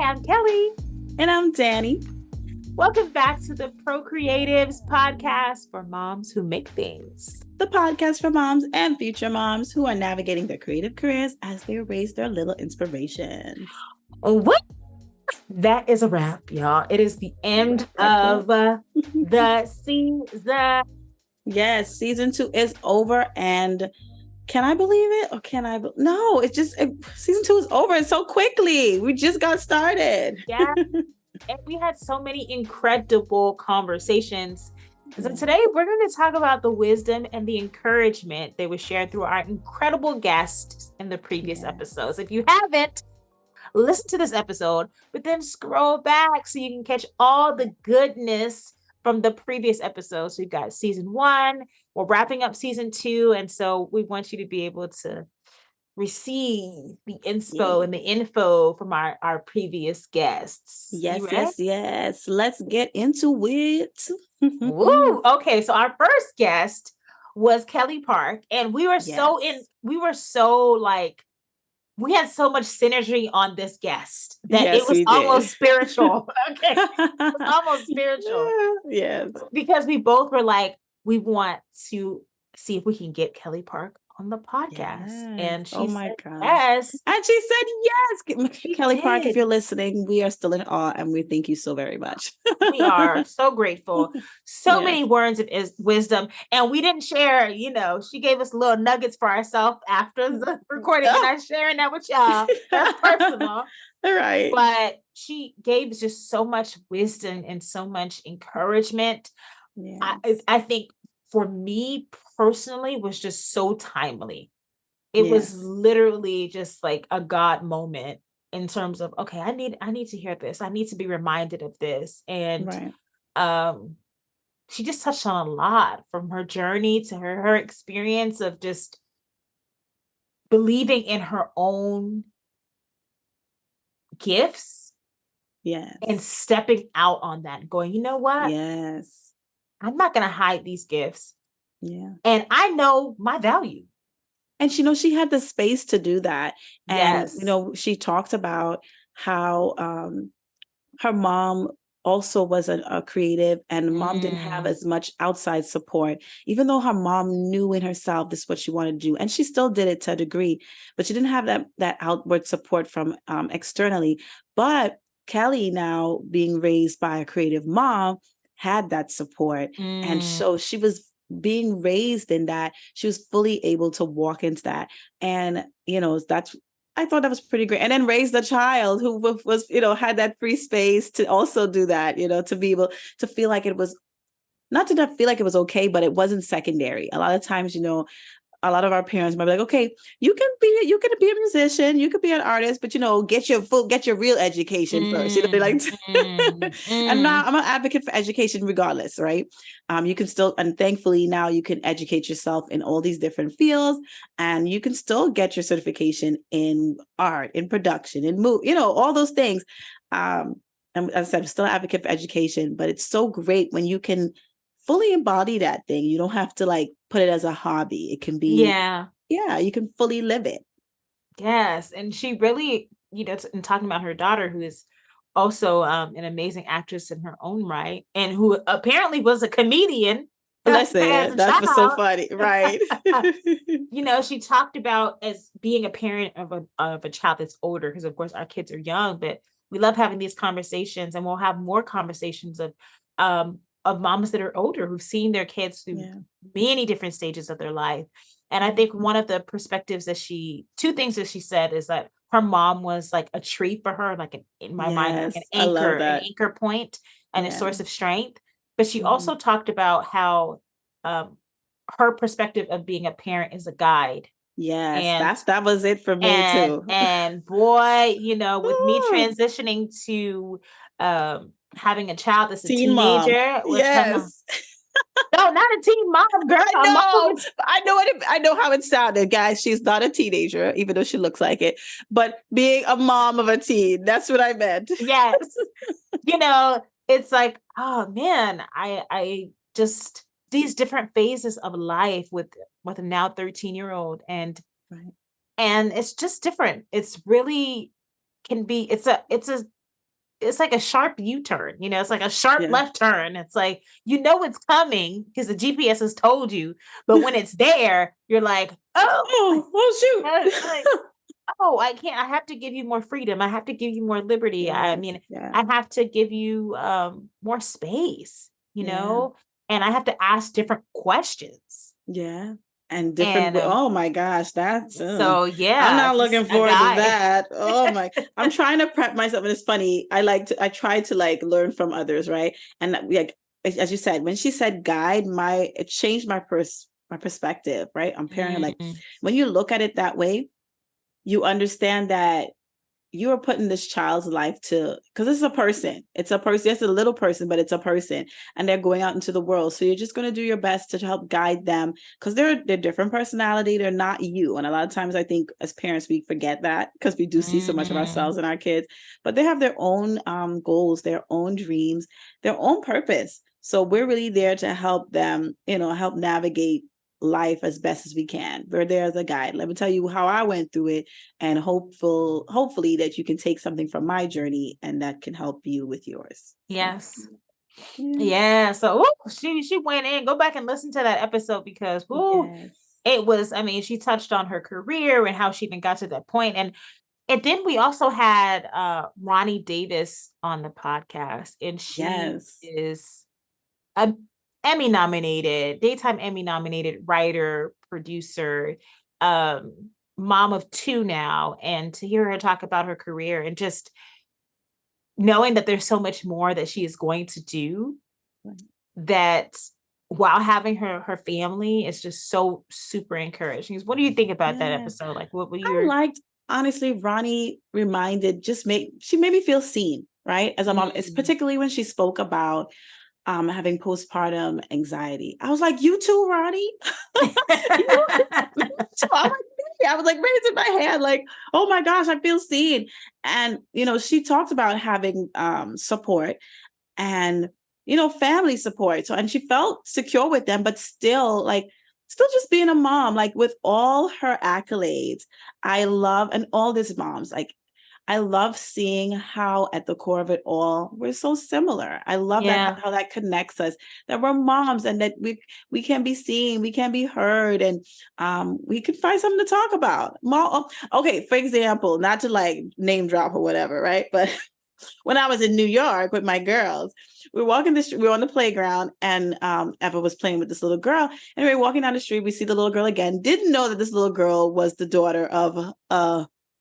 I'm Kelli. And I'm Danni. Welcome back to the ProCreatives Podcast for moms who make things. The podcast for moms and future moms who are navigating their creative careers as they raise their little inspirations. What? That is a wrap, y'all. It is the end of the season. Yes, season 2 is over, and can I believe it? Or can I? No, season 2 is over so quickly. We just got started. Yeah. And we had so many incredible conversations. So today we're going to talk about the wisdom and the encouragement that was shared through our incredible guests in the previous episodes. If you haven't, listen to this episode, but then scroll back so you can catch all the goodness from the previous episodes. We've got season 1, we're wrapping up season 2. And so we want you to be able to receive the inspo and the info from our previous guests. Yes. Let's get into it. Woo! Okay, so our first guest was Kelli Park, and we had so much synergy on this guest that it was almost spiritual. Okay, it was almost spiritual. Yes, because we both were like, we want to see if we can get Kelli Park on the podcast. And she said yes. And she said yes. Kelli Park, if you're listening, we are still in awe and we thank you so very much. We are so grateful. Many words of wisdom. And we didn't share, she gave us little nuggets for ourselves after the recording. And I'm sharing that with y'all. That's personal. All right. But she gave just so much wisdom and so much encouragement. Yes. I think for me personally was just so timely. It was literally just like a God moment in terms of, okay, I need to hear this. I need to be reminded of this. And she just touched on a lot, from her journey to her experience of just believing in her own gifts. Yes. And stepping out on that and going, you know what? Yes. I'm not going to hide these gifts. Yeah. And I know my value. And she had the space to do that. And, she talked about how her mom also was a creative, and mom didn't have as much outside support, even though her mom knew in herself this is what she wanted to do. And she still did it to a degree, but she didn't have that outward support from externally. But Kelli, now being raised by a creative mom, had that support. And so she was being raised in that. She was fully able to walk into that. And, I thought that was pretty great. And then raised a child who was, had that free space to also do that, to be able to feel like it was, not feel like it was okay, but it wasn't secondary. A lot of times, a lot of our parents might be like, okay, you can be a musician, you could be an artist, but get your real education first. They like, and now I'm an advocate for education regardless, right? You can still, and thankfully now you can educate yourself in all these different fields, and you can still get your certification in art, in production, in all those things. And as I said, I'm still an advocate for education, but it's so great when you can fully embody that thing. You don't have to put it as a hobby. It can be, you can fully live it. Yes. And she really, in talking about her daughter, who is also an amazing actress in her own right, and who apparently was a comedian. Listen, that was so funny. Right. She talked about as being a parent of a child that's older, because of course our kids are young, but we love having these conversations, and we'll have more conversations of moms that are older who've seen their kids through many different stages of their life. And I think one of the perspectives two things that she said is that her mom was like a tree for her, in my mind, like an anchor point and a source of strength. But she also talked about how her perspective of being a parent is a guide. Yes, that was it for me too. And boy, with me transitioning to having a child that's a teenager. Yes. No, not a teen mom, girl. I know how it sounded, guys. She's not a teenager, even though she looks like it. But being a mom of a teen, that's what I meant. Yes. It's like, oh man, I just, these different phases of life with a now 13-year-old, and it's just different. It's really can be, it's a it's like a sharp U-turn, it's like a sharp left turn. It's like, it's coming because the GPS has told you, but when it's there, you're like, oh shoot. Like, I can't, I have to give you more freedom. I have to give you more liberty. I mean, I have to give you more space, and I have to ask different questions. Yeah. And different, oh my gosh, that's so I'm not looking forward to that. Oh my, I'm trying to prep myself. And it's funny. I try to like learn from others, right? And like, as you said, when she said guide, it changed my perspective, right? I'm parent. Like when you look at it that way, you understand that you are putting this child's life because this is a person. It's a person. It's a little person, but it's a person, and they're going out into the world. So you're just going to do your best to help guide them because they're different personality. They're not you. And a lot of times I think as parents, we forget that because we do see so much of ourselves in our kids, but they have their own goals, their own dreams, their own purpose. So we're really there to help them, help navigate life as best as we can. We're there as a guide. Let me tell you how I went through it, and hopefully that you can take something from my journey and that can help you with yours. Yes. Yeah. So she went in. Go back and listen to that episode because it was, she touched on her career and how she even got to that point. And then we also had Ronnie Davis on the podcast, and she is a daytime Emmy nominated writer, producer, mom of 2 now. And to hear her talk about her career and just knowing that there's so much more that she is going to do, that while having her family is just so super encouraging. What do you think about that episode? Like, what were you? I liked, honestly, Ronnie she made me feel seen, right? As a mom, it's particularly when she spoke about having postpartum anxiety. I was like, you too, Ronnie? I was like raising my hand, like, oh my gosh, I feel seen. And, she talked about having support and, family support. So, and she felt secure with them, but still just being a mom, like with all her accolades, I love, and all these moms, like, I love seeing how at the core of it all, we're so similar. I love that, how that connects us, that we're moms and that we can be seen, we can be heard, and we can find something to talk about. Okay, for example, not to like name drop or whatever, right? But when I was in New York with my girls, we were walking we were on the playground, and Eva was playing with this little girl, and we were walking down the street. We see the little girl again. Didn't know that this little girl was the daughter of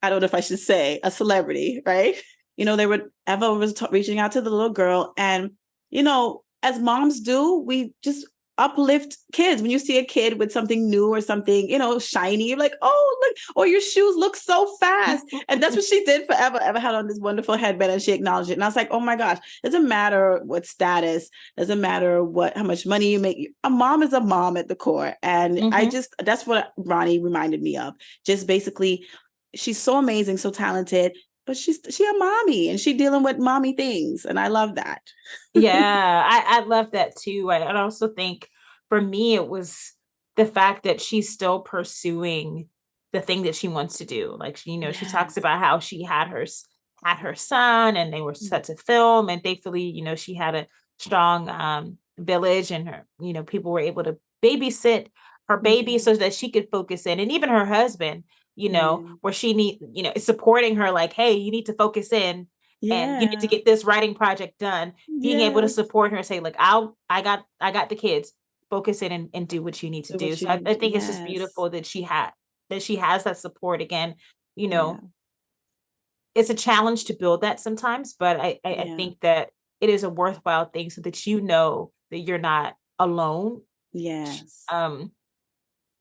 I don't know if I should say a celebrity, right? Eva was reaching out to the little girl, and, as moms do, we just uplift kids. When you see a kid with something new or something, shiny, you're like, oh, look, or your shoes look so fast. And that's what she did for Eva. Eva had on this wonderful headband and she acknowledged it. And I was like, oh my gosh, doesn't matter what status, doesn't matter how much money you make. A mom is a mom at the core. And that's what Ronnie reminded me of. Just basically, she's so amazing, so talented, but she a mommy and she dealing with mommy things. And I love that. I love that too. I also think for me, it was the fact that she's still pursuing the thing that she wants to do. Like, she talks about how she had her son and they were set to film, and thankfully, she had a strong village, and her, people were able to babysit her baby so that she could focus in, and even her husband, where she supporting her, like, hey, you need to focus in and you need to get this writing project done, being able to support her and say, like, I got the kids, focus in and do what you need to do. So I think it's just beautiful that she has that support again. It's a challenge to build that sometimes, but I think that it is a worthwhile thing so that that you're not alone. Yes.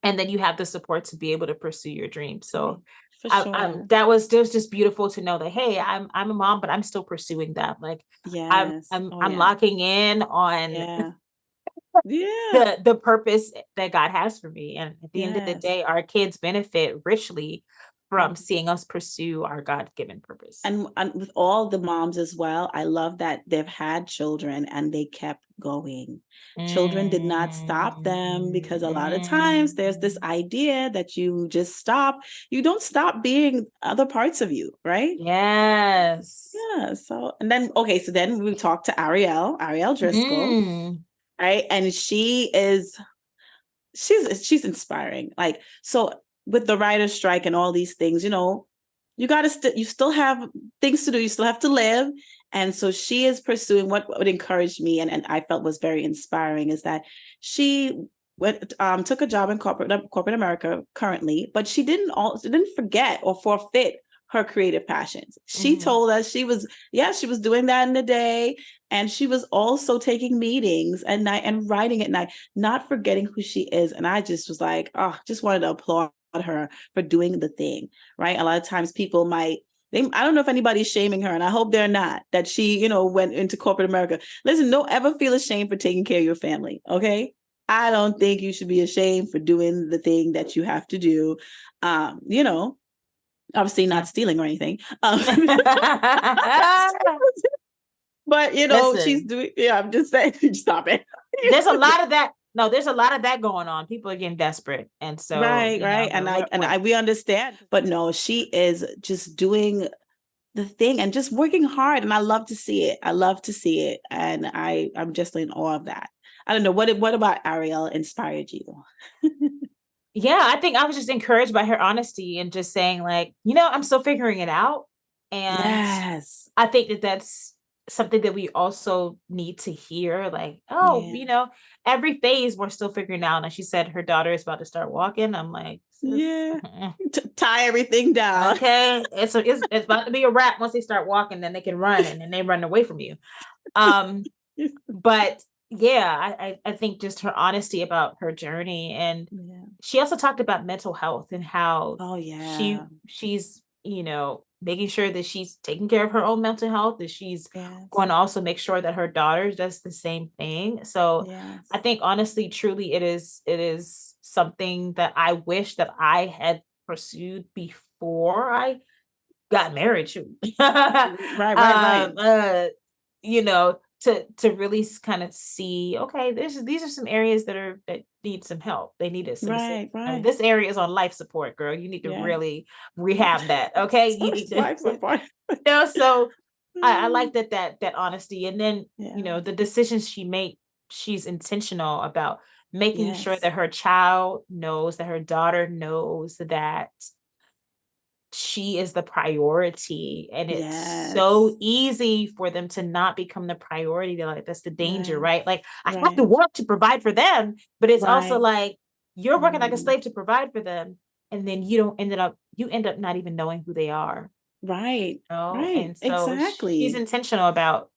And then you have the support to be able to pursue your dreams. So sure. that was just beautiful to know that, hey, I'm a mom, but I'm still pursuing that. Like, I'm locking in on the purpose that God has for me. And at the end of the day, our kids benefit richly from seeing us pursue our God-given purpose. And with all the moms as well, I love that they've had children and they kept going. Children did not stop them, because a lot of times there's this idea that you just stop. You don't stop being other parts of you, right? Yes. Yeah. So, and then, okay, so then we talked to Ariel Driscoll, right? And she's inspiring. Like, so with the writer's strike and all these things, you know, you still have things to do. You still have to live. And so she is pursuing what would encourage me, and I felt was very inspiring, is that she took a job in corporate America currently, but she didn't forget or forfeit her creative passions. She told us she was doing that in the day, and she was also taking meetings at night and writing at night, not forgetting who she is. And I just was like, oh, just wanted to applaud her for doing the thing, right? A lot of times people I don't know if anybody's shaming her, and I hope they're not, that she, you know, went into corporate America. Listen, don't ever feel ashamed for taking care of your family, okay? I don't think you should be ashamed for doing the thing that you have to do. You know, obviously not stealing or anything. But, you know, listen, she's doing, I'm just saying, stop it. There's a lot of that. No, there's a lot of that going on. People are getting desperate. And so, right. And we understand, but no, she is just doing the thing and just working hard. And I love to see it. And I'm just in awe of that. I don't know. What about Ariel inspired you? Yeah, I think I was just encouraged by her honesty and just saying, like, you know, I'm still figuring it out. And I think that that's something that we also need to hear. Like, you know, every phase we're still figuring out. And she said her daughter is about to start walking. I'm like, tie everything down. Okay, it's about to be a wrap. Once they start walking, then they can run, and then they run away from you. But yeah, I think just her honesty about her journey. And she also talked about mental health and how she's, you know, making sure that she's taking care of her own mental health, that she's going to also make sure that her daughter does the same thing. So I think honestly, truly, it is something that I wish that I had pursued before I got married. Right. You know, to really kind of see, okay, these are some areas that need some help. They need some right. This area is on life support, girl. You need to really rehab that. Okay. You need to life support. You know, so I like that honesty. And then, you know, the decisions she made, she's intentional about making sure that her child knows, that her daughter knows that she is the priority. And it's so easy for them to not become the priority. They're like, that's the danger, right? Like, I have to work to provide for them, but it's also like, you're working like a slave to provide for them. And then you end up not even knowing who they are. Right. You know? Right. And so she's intentional about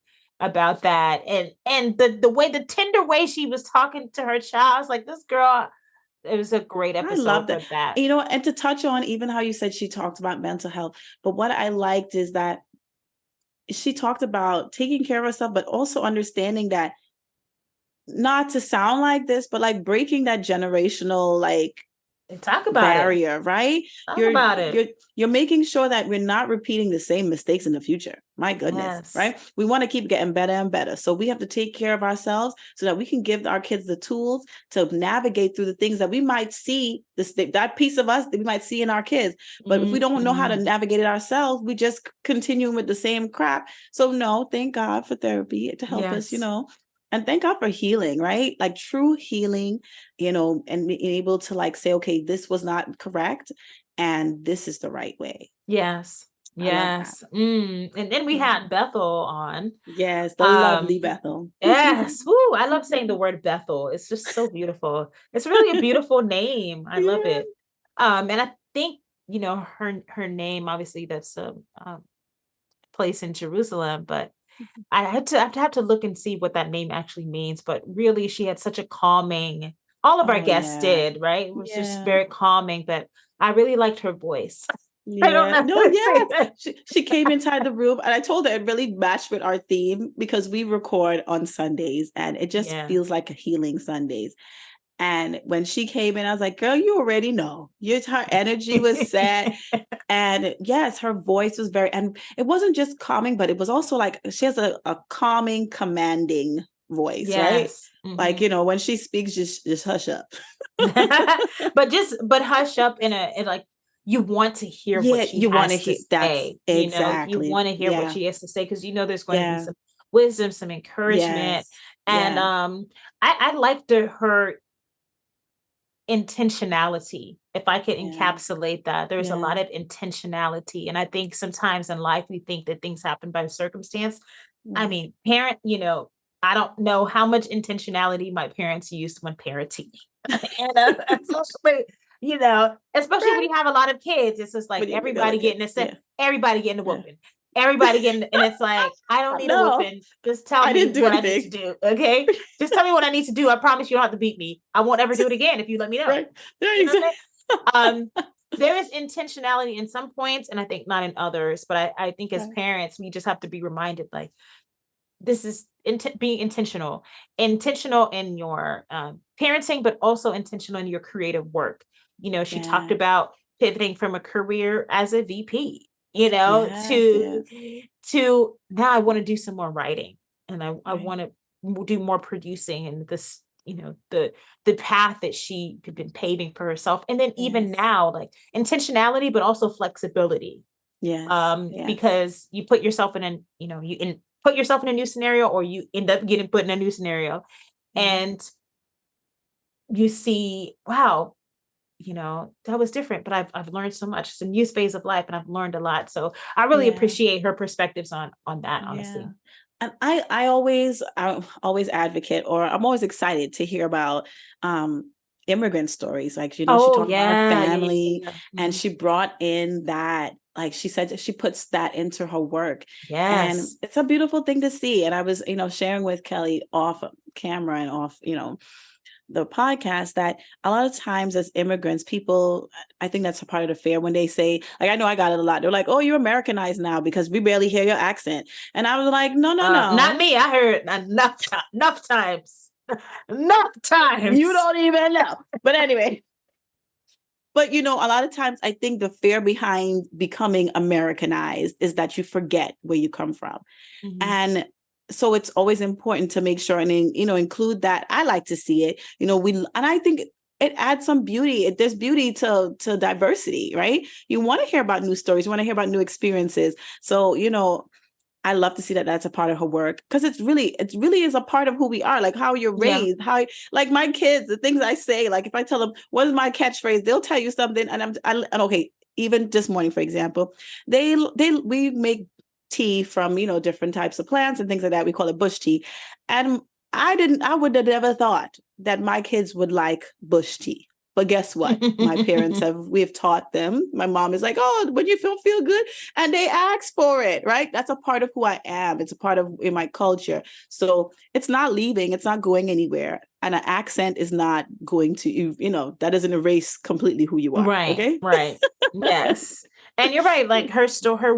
that. And the tender way she was talking to her child, I was like, this girl, it was a great episode. I love that. You know, and to touch on even how you said she talked about mental health, but what I liked is that she talked about taking care of herself, but also understanding that, not to sound like this, but like breaking that generational, like, talk about barrier, right? About it. You're making sure that we're not repeating the same mistakes in the future. My goodness, right? We want to keep getting better and better. So we have to take care of ourselves so that we can give our kids the tools to navigate through the things that we might see, that piece of us that we might see in our kids. But if we don't know how to navigate it ourselves, we just continue with the same crap. So no, thank God for therapy to help us, you know. And thank God for healing, right? Like true healing, you know, and being able to like say, okay, this was not correct and this is the right way. Yes. And then we had Bethel on. Yes, the lovely Bethel. Yes. Woo, I love saying the word Bethel. It's just so beautiful. It's really a beautiful name. I love it. And I think, you know, her name, obviously that's a place in Jerusalem, but I have to look and see what that name actually means. But really, she had such a calming, all of our guests did, right? It was just very calming, but I really liked her voice. I don't know. She came inside the room and I told her it really matched with our theme because we record on Sundays and it just feels like a healing Sundays. And when she came in, I was like, girl, you already know. Her energy was set. And yes, her voice was and it wasn't just calming, but it was also like, she has a calming, commanding voice, right? Like, when she speaks, just hush up. but hush up in like, you want to hear what she has to say. Exactly. You want to hear what she has to say, because there's going to be some wisdom, some encouragement. And I liked her intentionality, if I could encapsulate that. There's a lot of intentionality. And I think sometimes in life we think that things happen by circumstance. I mean, I don't know how much intentionality my parents used when parenting me. And especially when you have a lot of kids, it's just like everybody getting a whooping. Everybody getting, and it's like, I don't need a whooping. Just tell me what I need to do. Okay. Just tell me what I need to do. I promise you don't have to beat me. I won't ever do it again if you let me know. Right. There is intentionality in some points, and I think not in others. But I think as parents, we just have to be reminded, like, this is being intentional in your parenting, but also intentional in your creative work. She talked about pivoting from a career as a VP, to now I want to do some more writing, and I want to do more producing, and this, the path that she had been paving for herself. And then even now, like, intentionality, but also flexibility. Because you put yourself in put yourself in a new scenario, or you end up getting put in a new scenario, and you see, wow, that was different, but I've learned so much. It's a new phase of life, and I've learned a lot. So I really appreciate her perspectives on that, honestly. And I always advocate, or I'm always excited to hear about immigrant stories. Like, she talked about her family, and she brought in that, like she said, she puts that into her work. And it's a beautiful thing to see. And I was, sharing with Kelli off camera and off, the podcast, that a lot of times as immigrants, people, I think that's a part of the fear when they say, like, I know I got it a lot. They're like, oh, you're Americanized now because we barely hear your accent. And I was like, no. Not me. I heard enough times. Enough times. You don't even know. But anyway. But, a lot of times I think the fear behind becoming Americanized is that you forget where you come from. And so it's always important to make sure and, include that. I like to see it, and I think it adds some beauty. There's beauty to diversity, right? You want to hear about new stories. You want to hear about new experiences. So, I love to see that that's a part of her work, because it really is a part of who we are. Like, how you're raised, how, like, my kids, the things I say, like, if I tell them, what is my catchphrase, they'll tell you something. And okay, even this morning, for example, we make tea from, different types of plants and things like that. We call it bush tea. And I would have never thought that my kids would like bush tea. But guess what? My parents we've taught them. My mom is like, oh, when you feel good, and they ask for it, right? That's a part of who I am. It's a part of in my culture. So it's not leaving. It's not going anywhere. And an accent is not going to, that doesn't erase completely who you are. Right. Okay. Right. Yes. And you're right. Like, her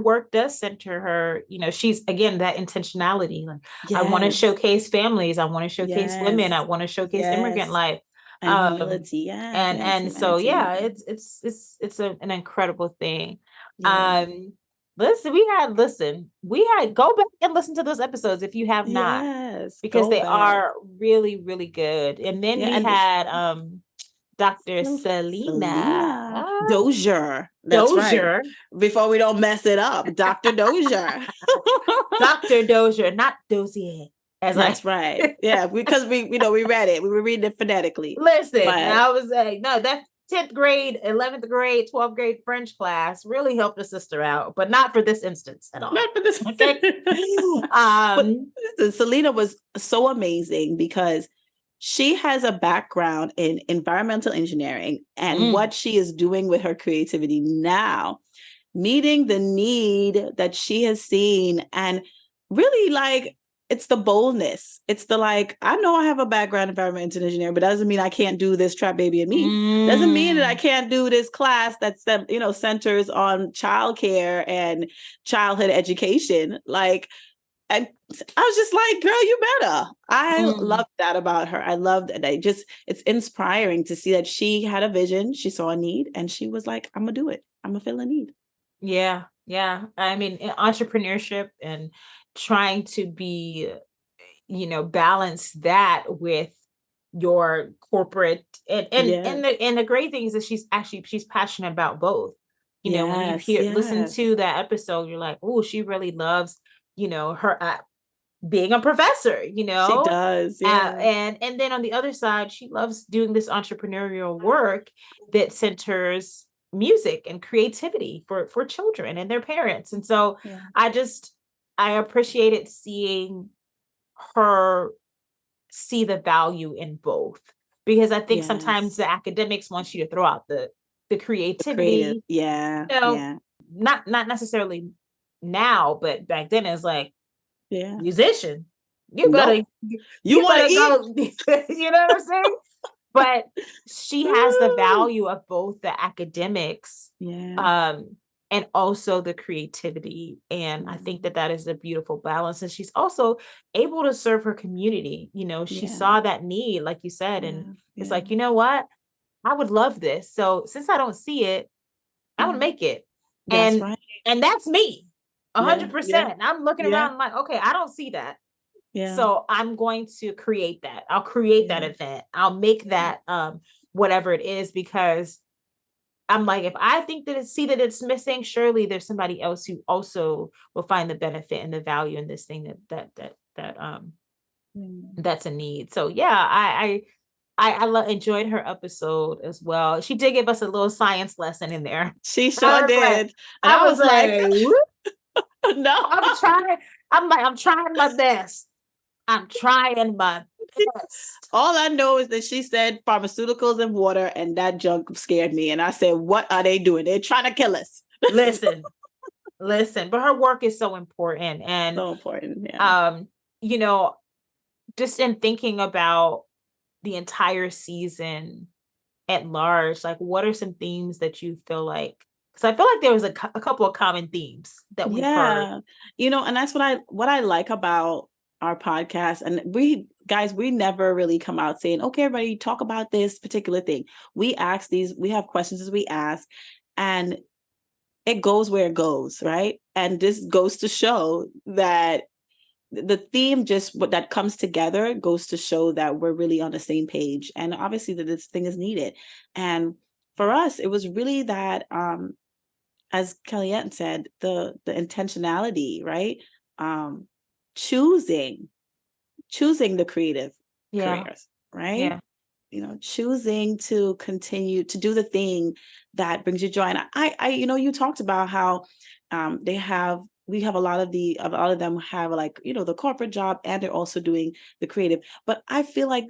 work does center her, she's, again, that intentionality. Like, I want to showcase families. I want to showcase women. I want to showcase immigrant life. And humility. So it's an incredible thing. Listen, we had go back and listen to those episodes if you have not, because they are really, really good. And then we had Dr. Selena Dozier. That's right. Before we don't mess it up, Dr. Dozier. Dr. Dozier, not Dozier. That's right. Yeah, because we read it. We were reading it phonetically. Listen, I was like, no, that 10th grade, 11th grade, 12th grade French class really helped a sister out, but not for this instance at all. Not for this. Okay. But Selena was so amazing because she has a background in environmental engineering, and what she is doing with her creativity now, meeting the need that she has seen, and really, like, it's the boldness. It's the, like, I know I have a background in environmental engineering, but that doesn't mean I can't do this Trap Baby and Me. Doesn't mean that I can't do this class that's, centers on childcare and childhood education. Like, and I was just like, girl, you better. I love that about her. I love that. It's inspiring to see that she had a vision. She saw a need, and she was like, I'm going to do it. I'm going to fill a need. Yeah. Yeah. I mean, entrepreneurship and trying to be, balance that with your corporate Yeah. and the great thing is that she's passionate about both. When you Yes. listen Yes. to that episode, you're like, oh, she really loves, her being a professor, She does. Yeah. and then on the other side, she loves doing this entrepreneurial work that centers music and creativity for children and their parents. And so Yeah. I appreciated seeing her see the value in both, because I think sometimes Yes. the academics want you to throw out the The creative. creativity, Yeah. you know, Yeah. not necessarily now, but back then it's like, Yeah. musician, you better Nope. You want to eat? go, you know what I'm saying? But she has the value of both the academics, Yeah. um, and also the creativity. And I think Yeah. that is a beautiful balance. And she's also able to serve her community. She Yeah. saw that need, like you said, and Yeah. it's Yeah. like, you know what? I would love this. So since I don't see it, I would Yeah. make it. That's And right. that's me, Yeah. Yeah. 100%. I'm looking Yeah. around like, okay, I don't see that. Yeah. So I'm going to create that. I'll create that Yeah. event. I'll make Yeah. that whatever it is, because I'm like, if I think that it's missing, surely there's somebody else who also will find the benefit and the value in this thing Mm. that's a need. So yeah, enjoyed her episode as well. She did give us a little science lesson in there. She sure did. And I I was was like, like, no. I'm trying. I'm trying my best. I'm trying my best. All I know is that she said pharmaceuticals and water, and that junk scared me. And I said, what are they doing? They're trying to kill us. Listen, but her work is so important. And So important. Yeah. you know, just in thinking about the entire season at large, like what are some themes that you feel like, because I feel like there was a couple of common themes that we've heard. And that's what I like about our podcast. And we never really come out saying, okay, everybody talk about this particular thing. We have questions as we ask, and it goes where it goes, right? And this goes to show that the theme, just what that comes together, goes to show that we're really on the same page, and obviously that this thing is needed. And for us, it was really that, as Kellianne said, the intentionality, right? Choosing the creative careers, right? Yeah. Choosing to continue to do the thing that brings you joy. And you talked about how we have a lot of them have, like, the corporate job, and they're also doing the creative. But I feel like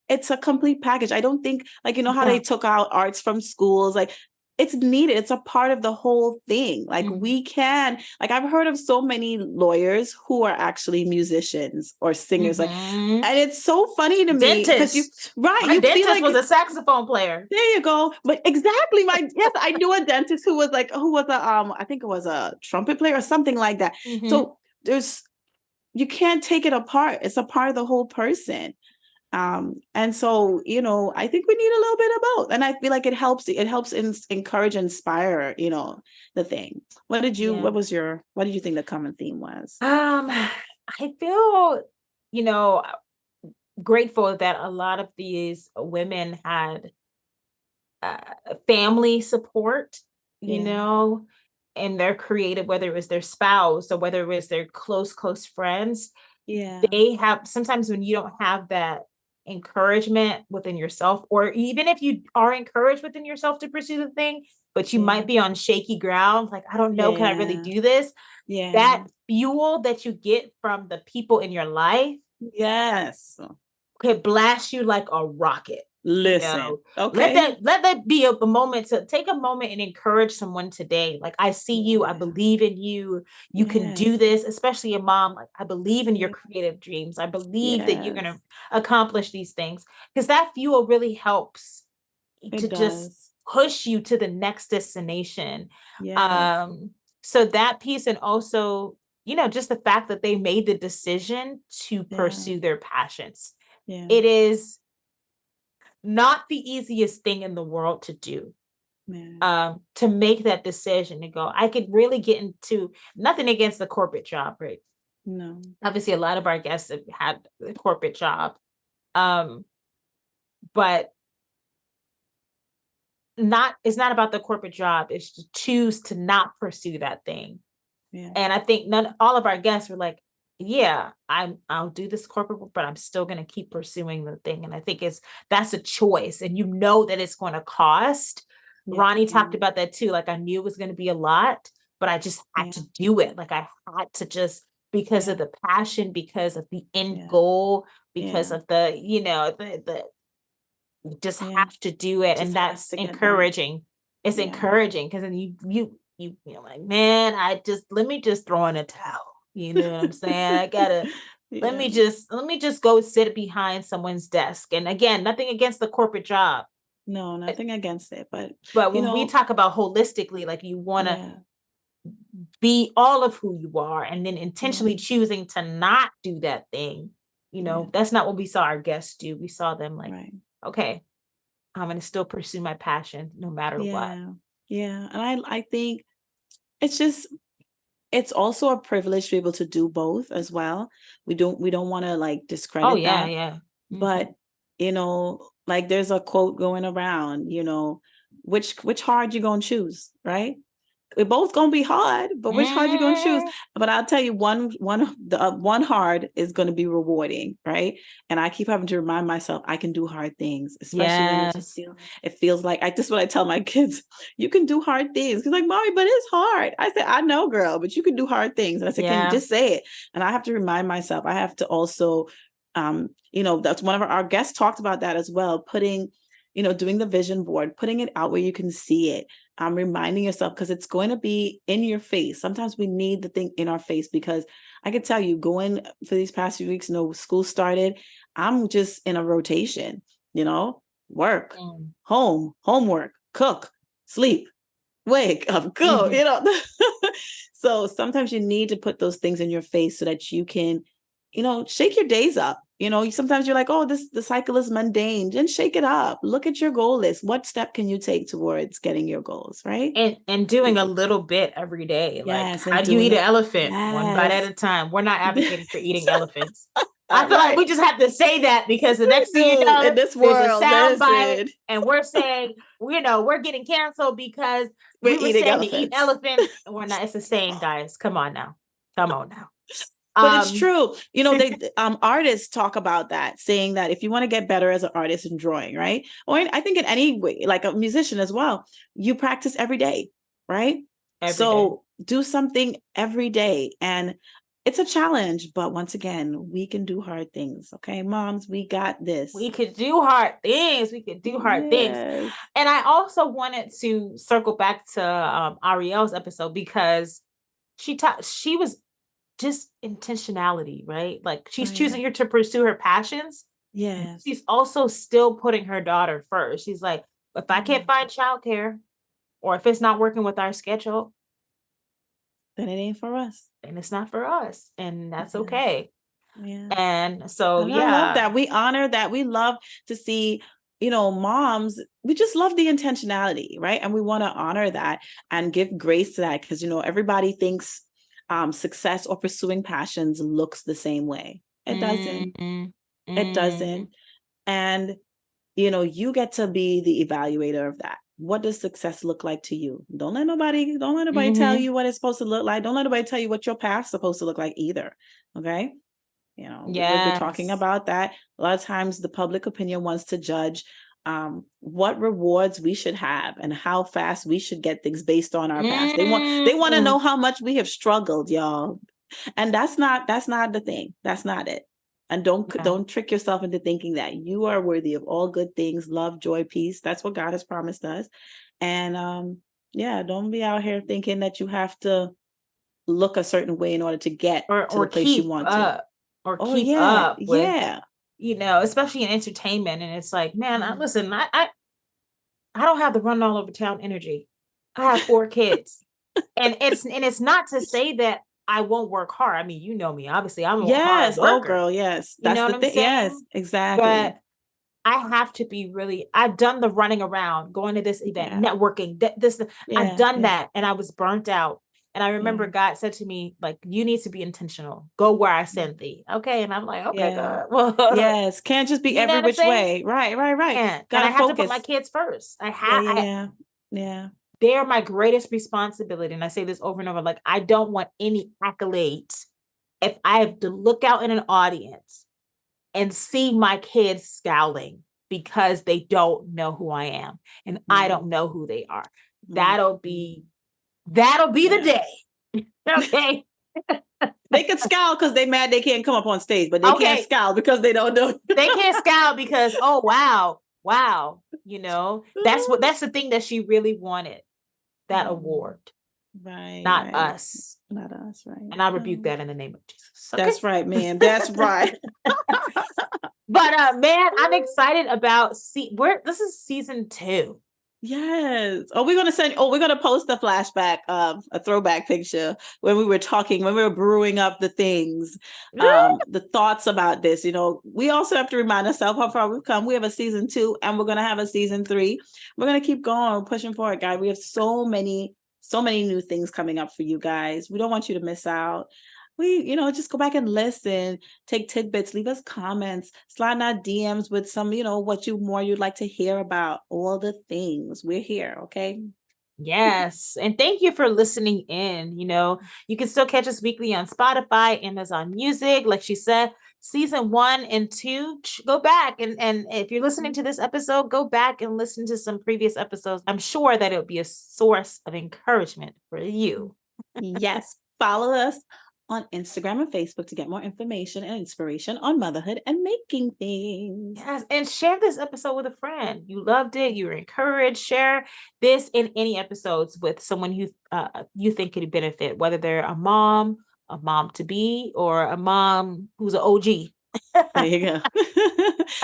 it's a complete package. I don't think, like, how they took out arts from schools, like, it's needed. It's a part of the whole thing. Like, we can, like, I've heard of so many lawyers who are actually musicians or singers, like, and it's so funny to me because you dentist feel like was a saxophone player. There you go. But exactly, yes, I knew a dentist who was I think it was a trumpet player or something like that. So you can't take it apart. It's a part of the whole person. And so, I think we need a little bit of both. And I feel like it helps encourage, inspire, the thing. What did you think the common theme was? I feel, grateful that a lot of these women had family support, and their creative, whether it was their spouse or whether it was their close friends. Yeah. They have, sometimes when you don't have that encouragement within yourself, or even if you are encouraged within yourself to pursue the thing, but you might be on shaky ground, like, I don't know, can I really do this? Yeah. That fuel that you get from the people in your life, yes, could blast you like a rocket. Listen, okay. Let that be a moment to take a moment and encourage someone today. Like, I see you, I believe in you. You can do this, especially a mom. Like, I believe in your creative dreams. I believe that you're going to accomplish these things, because that fuel really helps to just push you to the next destination. So that piece, and also, just the fact that they made the decision to pursue their passions. It is not the easiest thing in the world to do. to make that decision to go. I could really get into nothing against the corporate job, right? No. Obviously, a lot of our guests have had a corporate job. But it's not about the corporate job. It's to choose to not pursue that thing. Yeah. And I think all of our guests were like, yeah, I'll do this corporate, but I'm still going to keep pursuing the thing. And I think that's a choice, and that it's going to cost. Yeah. Ronnie talked about that too. Like, I knew it was going to be a lot, but I just had to do it. Like, I had to just, because of the passion, because of the end goal, because of the, the just have to do it. And that's encouraging. It's encouraging, because then you're like, man, let me just throw in a towel. You know what I'm saying? I gotta, let me just go sit behind someone's desk. And again, nothing against the corporate job. No, nothing against it. But when we talk about holistically, like, you want to be all of who you are, and then intentionally choosing to not do that thing. That's not what we saw our guests do. We saw them like, okay, I'm going to still pursue my passion no matter what. Yeah. And I think it's also a privilege to be able to do both as well. We don't want to like discredit that. Yeah. Mm-hmm. But, like, there's a quote going around, which hard you going to choose, right? We're both going to be hard, but which hard you going to choose? But I'll tell you, one hard is going to be rewarding, right? And I keep having to remind myself I can do hard things, especially when it feels like, this is what I tell my kids, you can do hard things. Because like, Mommy, but it's hard. I said, I know, girl, but you can do hard things. And I said, can you just say it? And I have to remind myself, I have to also, that's one of our guests talked about that as well, putting, doing the vision board, putting it out where you can see it. Reminding yourself, because it's going to be in your face. Sometimes we need the thing in our face, because I can tell you, going for these past few weeks, school started, I'm just in a rotation, work, home, homework, cook, sleep, wake up, go, So sometimes you need to put those things in your face so that you can, shake your days up. Sometimes you're like, oh, the cycle is mundane. Then shake it up. Look at your goal list. What step can you take towards getting your goals, right? And doing a little bit every day. Like, how do you eat an elephant? One bite at a time. We're not advocating for eating elephants. I feel like we just have to say that, because the next thing you know, in this world, there's a sound bite, and we're saying, we're getting canceled because we were saying to eat elephants. And we're not. It's a saying, guys. Come on now. But it's true. They artists talk about that, saying that if you want to get better as an artist in drawing, right? Or I think in any way, like a musician as well, you practice every day, right? Do something every day. And it's a challenge, but once again, we can do hard things. Okay, moms, we got this. We could do hard things. And I also wanted to circle back to Ariel's episode, because she was just intentionality, right? Like, she's choosing to pursue her passions. Yes. She's also still putting her daughter first. She's like, if I can't find childcare, or if it's not working with our schedule, then it ain't for us. And it's not for us. And that's okay. Yeah. And so, I love that. We honor that. We love to see, moms, we just love the intentionality, right? And we want to honor that and give grace to that, because, everybody thinks success or pursuing passions looks the same way. It doesn't. It doesn't. And, you get to be the evaluator of that. What does success look like to you? Don't let nobody tell you what it's supposed to look like. Don't let nobody tell you what your path's supposed to look like either. Okay. We're talking about that. A lot of times the public opinion wants to judge what rewards we should have and how fast we should get things based on our past. They want to know how much we have struggled, y'all. And that's not the thing. That's not it. And don't trick yourself into thinking that you are worthy of all good things, love, joy, peace. That's what God has promised us. And don't be out here thinking that you have to look a certain way in order to get to the place you want to. Or keep up with, especially in entertainment. And it's like, man, listen, I don't have the run all over town energy. I have 4 kids. and it's not to say that I won't work hard. I mean, you know me, obviously I'm a hard worker. Oh girl, yes. That's the thing. Yes, exactly. But I have to be really, I've done the running around, going to this event, networking, I've done that, and I was burnt out. And I remember God said to me, like, you need to be intentional. Go where I send thee. Okay. And I'm like, okay, God. Well, yes. Can't just be every which way. Right. And I have to put my kids first. Yeah. They're my greatest responsibility. And I say this over and over, like, I don't want any accolades. If I have to look out in an audience and see my kids scowling because they don't know who I am and I don't know who they are, that'll be the day. Okay. They can scowl because they mad they can't come up on stage, but they can't scowl because they don't know. They can't scowl because, oh, wow. You know, that's the thing that she really wanted, that award. Right. Not us. Not us, right. And I rebuke that in the name of Jesus. Okay? That's right, man. That's right. But man, I'm excited about this is season 2. Yes. We're going to post a flashback, a throwback picture when we were brewing up the things, the thoughts about this. You know, we also have to remind ourselves how far we've come. We have a season 2 and we're going to have a season 3. We're going to keep going, pushing forward, guys. We have so many new things coming up for you guys. We don't want you to miss out. Just go back and listen, take tidbits, leave us comments, slide in our DMs with some, what you'd like to hear about, all the things. We're here. Okay. Yes. And thank you for listening in. You can still catch us weekly on Spotify, Amazon Music. Like she said, season 1 and 2, go back. And if you're listening to this episode, go back and listen to some previous episodes. I'm sure that it'll be a source of encouragement for you. Yes. Follow us on Instagram and Facebook to get more information and inspiration on motherhood and making things. Yes, and share this episode with a friend. You loved it. You were encouraged. Share this in any episodes with someone who you think could benefit, whether they're a mom to be, or a mom who's an OG. There you go.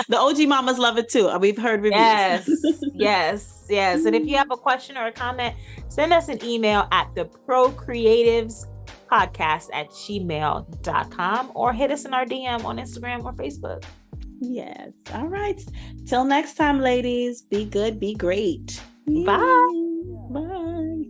The OG mamas love it too. We've heard reviews. Yes. And if you have a question or a comment, send us an email at the ProCreatives Podcast at gmail.com, or hit us in our DM on Instagram or Facebook. Yes. All right. Till next time, ladies. Be good. Be great. Bye. Bye.